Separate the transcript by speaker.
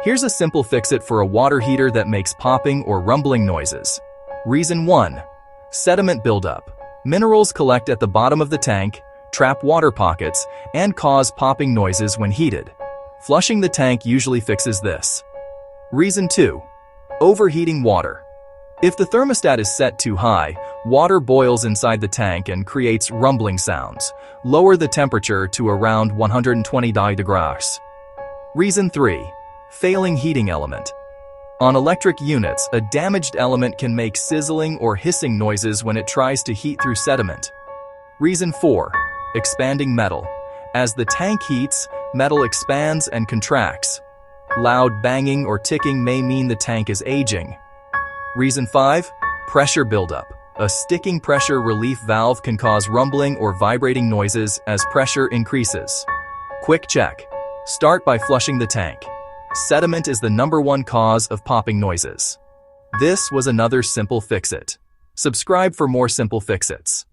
Speaker 1: Here's a simple fix-it for a water heater that makes popping or rumbling noises. Reason 1. Sediment buildup. Minerals collect at the bottom of the tank, trap water pockets, and cause popping noises when heated. Flushing the tank usually fixes this. Reason 2. Overheating water. If the thermostat is set too high, water boils inside the tank and creates rumbling sounds. Lower the temperature to around 120 degrees. Reason 3. Failing heating element. On electric units, a damaged element can make sizzling or hissing noises when it tries to heat through sediment. Reason 4. Expanding metal. As the tank heats, metal expands and contracts. Loud banging or ticking may mean the tank is aging. Reason 5. Pressure buildup. A sticking pressure relief valve can cause rumbling or vibrating noises as pressure increases. Quick check. Start by flushing the tank. Sediment is the #1 cause of popping noises. This was another Simple Fix-It. Subscribe for more Simple Fix-Its.